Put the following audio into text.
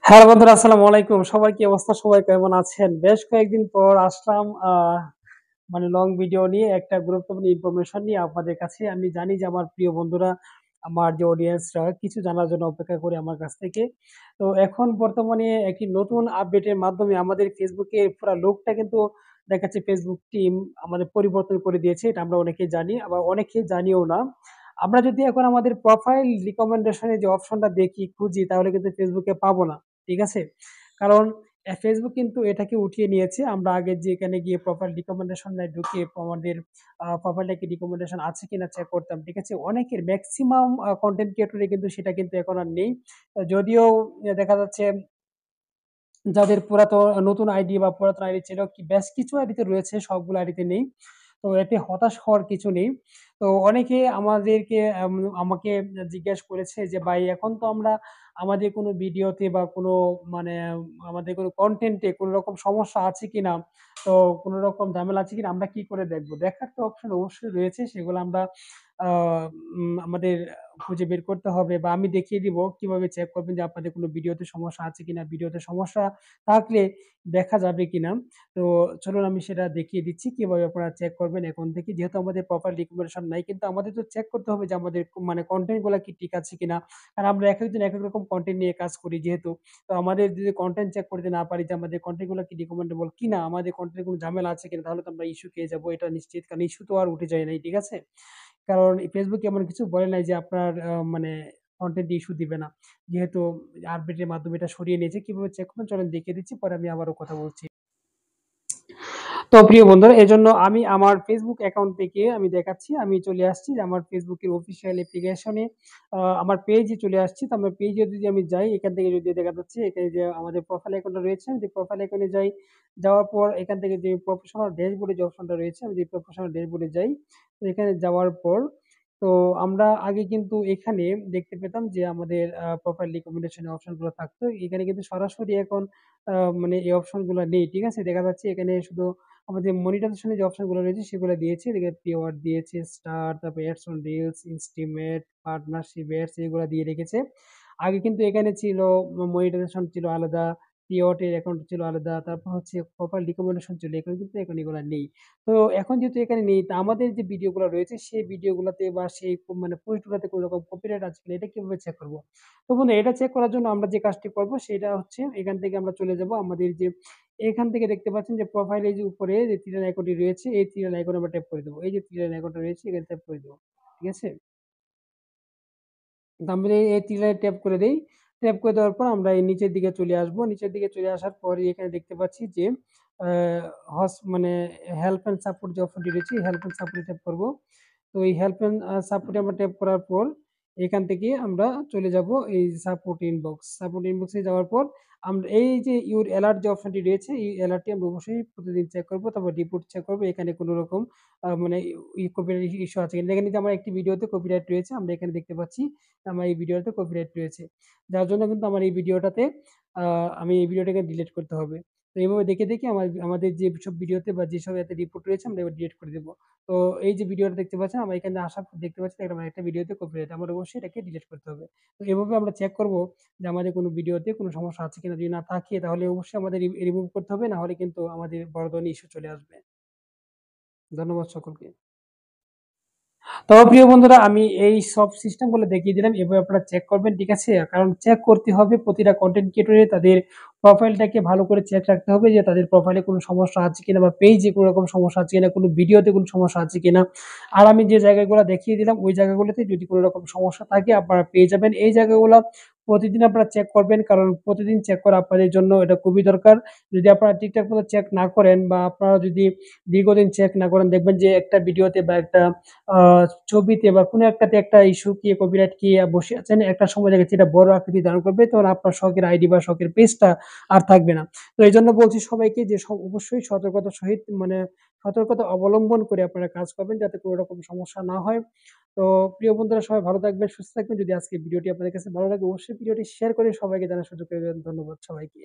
Hello বন্ধুরা, আসসালামু আলাইকুম। সবার কি অবস্থা? সবাই কেমন আছেন? বেশ কয়েকদিন পর আসলাম মানে লং ভিডিও নিয়ে একটা গুরুত্বপূর্ণ ইনফরমেশন নিয়ে আপনাদের কাছে। আমি জানি যে আমার প্রিয় বন্ধুরা, আমার যে অডিয়েন্সরা কিছু জানার জন্য অপেক্ষা করে আমার কাছ থেকে। তো এখন বর্তমানে একটি নতুন আপডেটের মাধ্যমে আমাদের ফেসবুকের পুরা লুকটা কিন্তু দেখাচ্ছে ফেসবুক টিম আমাদের পরিবর্তন করে দিয়েছে। এটা আমরা অনেকেই জানি, আবার অনেকেই জানিও না। আমরা যদি এখন আমাদের প্রোফাইল রিকমেন্ডেশন এ যে অপশনটা দেখি, খুঁজি তাহলে কিন্তু ফেসবুকে পাবো না। ঠিক আছে? কারণ ফেসবুক কিন্তু এটাকে উঠিয়ে নিয়েছে। আমরা আগে যেখানে গিয়ে প্রোফাইল রিকমেন্ডেশন এ ঢুকে আমাদের প্রোফাইলটা কি রিকমেন্ডেশন আছে কিনা চেক করতাম। ঠিক আছে? অনেকের মেক্সিমাম কনটেন্ট ক্রিয়েটর কিন্তু সেটা কিন্তু এখন আর নেই। যদিও দেখা যাচ্ছে যাদের নতুন আইডি বা পুরাতন আইডি ছিল কি বেশ কিছু আইডিতে রয়েছে, সবগুলো আইডিতে নেই। তো এতে হতাশ হওয়ার কিছু নেই। তো অনেকে আমাকে জিজ্ঞেস করেছে যে, "ভাই এখন তো আমরা আমাদের কোনো ভিডিওতে বা কোনো মানে আমাদের কোনো কনটেন্টে কোনো রকম সমস্যা আছে কিনা? তো কোনো রকম ঝামেলা আছে কিনা আমরা কি করে দেখবো?" দেখার তো অপশন অবশ্যই রয়েছে। সেগুলো আমরা আ আমাদের খুঁজে বের করতে হবে বা আমি দেখিয়ে দিব কিভাবে চেক করবেন যে আপনাদের কোনো ভিডিওতে সমস্যা আছে কিনা। ভিডিওতে সমস্যা থাকলে দেখা যাবে কিনা। তো চলুন আমি সেটা দেখিয়ে দিচ্ছি কিভাবে আপনারা চেক করবেন এখন থেকে। যেহেতু আমাদের প্রপার রিকমেন্ডেশন নাই, কিন্তু আমাদের তো চেক করতে হবে যে আমাদের মানে কনটেন্ট গুলা কি ঠিক আছে কিনা। কারণ আমরা একেকজন একেক রকম কনটেন্ট নিয়ে কাজ করি যেহেতু। তো আমাদের যদি কনটেন্ট চেক করতে না পারি যে আমাদের কনটেন্ট গুলা কি রিকমেন্ডেবল কিনা, আমাদের কনটেন্ট এ কোনো ঝামেলা আছে কিনা, তাহলে তো আমরা ইস্যু খেয়ে যাবো এটা নিশ্চিত। কারণ ইস্যু তো আর উঠে যায় নাই। ঠিক আছে? কারণ Facebook এমন কিছু বলে নাই যে আপনার মানে কনটেন্ট ইস্যু দিবে না। যেহেতু আপডেটের মাধ্যমে এটা সরিয়ে নিয়েছে। কিভাবে চেক করবেন চলেন দেখিয়ে দিচ্ছি। পরে আমি আবারও কথা বলছি। তো প্রিয় বন্ধুরা, এজন্য আমি আমার Facebook অ্যাকাউন্ট থেকে আমি দেখাচ্ছি। আমি চলে আসছি যে আমার Facebook এর অফিসিয়াল অ্যাপ্লিকেশনে আমার পেজে চলে আসছি। তো আমার পেজে যদি আমি যাই, এখান থেকে যদি দেখা যাচ্ছে এখানে যে আমাদের প্রোফাইল আইকনটা রয়েছে, আমি যদি প্রোফাইল আইকনে যাই, যাওয়ার পর এখান থেকে যে প্রফেশনাল ড্যাশবোর্ড এর যে অপশনটা রয়েছে, আমি যদি প্রফেশনাল ড্যাশবোর্ডে যাই, তো এখানে যাওয়ার পর তো আমরা আগে কিন্তু এখানে দেখতে পেতাম যে আমাদের প্রোফাইল রিকমেন্ডেশন এর অপশনগুলো থাকতো। এখানে কিন্তু সরাসরি এখন মানে এই অপশনগুলো নেই। ঠিক আছে? দেখা যাচ্ছে এখানে শুধু আমাদের মনিটাইজেশন এর যে অপশন গুলো রয়েছে সেগুলো দিয়েছে। এদিকে কিওয়ার্ড দিয়েছে, স্টার, তারপর ads on reels, estimate, partnership ads এগুলা দিয়ে রেখেছে। আগে কিন্তু এখানে ছিল মনিটাইজেশন ছিল আলাদা, কিওয়ার্ড এর অ্যাকাউন্ট ছিল আলাদা, তারপর হচ্ছে প্রপার রিকমেন্ডেশন ছিল। এখানে কিন্তু এখন এগুলা নেই। তো এখন যেহেতু এখানে নেই, তা আমাদের যে ভিডিওগুলো রয়েছে সেই ভিডিওগুলাতে বা সেই মানে পোস্ট গুলাতে কোনো রকম কপিরাইট আছে কিনা এটা কিভাবে চেক করব? তো বন্ধু এটা চেক করার জন্য আমরা যে কাজটি করব সেটা হচ্ছে এখান থেকে আমরা চলে যাব আমাদের যে এখান থেকে দেখতে পাচ্ছেন যে প্রোফাইলে যে উপরে যে তীরের আইকনটি রয়েছে, এই তীরের আইকনে আমরা ট্যাপ করে দেব। এই যে তীরের আইকনটা রয়েছে এখানে ট্যাপ করে দেব। ঠিক আছে? তো আমরা এই তীরে ট্যাপ করে দেই। ট্যাপ করে দেওয়ার পর আমরা এই নিচের দিকে চলে আসবো। নিচের দিকে চলে আসার পরে এখানে দেখতে পাচ্ছি যে আ মানে হেল্প অ্যান্ড সাপোর্ট যে অপশনটি রয়েছে, help and support A tap করব। তো এই হেল্প অ্যান্ড সাপোর্ট এ আমরা ট্যাপ করার পর এখান থেকে আমরা চলে যাব এই সাপোর্ট ইনবক্স। সাপোর্ট ইনবক্সে যাওয়ার পর আমরা এই যে ইউর এলার্ট যে অপশনটি রয়েছে, এই এলার্টটি আমরা অবশ্যই প্রতিদিন চেক করব। তারপর রিপোর্ট চেক করব। এখানে কোন রকম মানে কপিরাইট ইস্যু আছে কিনা। দেখেন এই যে আমার একটি ভিডিওতে কপিরাইট রয়েছে। আমরা এখানে দেখতে পাচ্ছি আমার এই ভিডিওতে কপিরাইট রয়েছে। যার জন্য কিন্তু আমার এই ভিডিওটাতে আ আমি এই ভিডিওটাকে ডিলিট করতে হবে। তো এভাবে দেখে, দেখে আমাদের যেসব ভিডিওতে বা যেসব এতে রিপোর্ট রয়েছে আমরা এবার ডিলিট করে দেব। তো এই যে ভিডিওটা দেখতে পাচ্ছেন, আমরা এখানে আসার পর দেখতে পাচ্ছি আমার একটা ভিডিওতে কপিরাইট। আমার অবশ্যই এটাকে ডিলিট করতে হবে। তো এভাবে আমরা চেক করব যে আমাদের কোনো ভিডিওতে কোনো সমস্যা আছে কিনা। যদি না থাকে তাহলে অবশ্যই আমাদের রিমুভ করতে হবে। না হলে কিন্তু আমাদের বড় ধরনের ইস্যু চলে আসবে। ধন্যবাদ সকলকে। তো প্রিয় বন্ধুরা, আমি এই সব সিস্টেম গুলো দেখিয়ে দিলাম। এভাবে আপনারা চেক করবেন, ঠিক আছে? কারণ চেক করতে হবে প্রতিটা কনটেন্ট ক্রিয়েটরের তাদের প্রোফাইলটাকে ভালো করে চেক রাখতে হবে যে তাদের প্রোফাইলে কোনো সমস্যা আছে কিনা বা পেজে কোনো রকম সমস্যা আছে কিনা, কোনো ভিডিওতে কোনো সমস্যা আছে কিনা। আর আমি যে জায়গাগুলো দেখিয়ে দিলাম ওই জায়গাগুলোতে যদি কোনো রকম সমস্যা থাকে আপনারা পেয়ে যাবেন। এই জায়গাগুলা প্রতিদিন আপনারা চেক করবেন, কারণ প্রতিদিন চেক করা আপনাদের জন্য এটা খুবই দরকার। যদি আপনারা ঠিকঠাক মতো চেক না করেন বা আপনারা যদি দীর্ঘদিন চেক না করেন, দেখবেন যে একটা ভিডিওতে বা একটা আ ছবিতে বা কোনো একটাতে একটা ইস্যু কি কপিরাইট কি বসে আছেন। একটা সময় দেখেছি এটা বড় আকৃতি ধারণ করবে। তখন আপনার শখের আইডি বা শখের পেজটা আর থাকবে না। তো এজন্য বলছি সবাইকে যে অবশ্যই সতর্কতার সহিত মানে সতর্কতা অবলম্বন করে আপনারা কাজ করবেন যাতে কোনো রকম সমস্যা না হয়। তো প্রিয় বন্ধুরা, সবাই ভালো থাকবেন, সুস্থ থাকবেন। যদি আজকের ভিডিওটি আপনাদের কাছে ভালো লাগে অবশ্যই ভিডিওটি শেয়ার করে সবাইকে জানার সুযোগ করে দেবেন। ধন্যবাদ সবাইকে।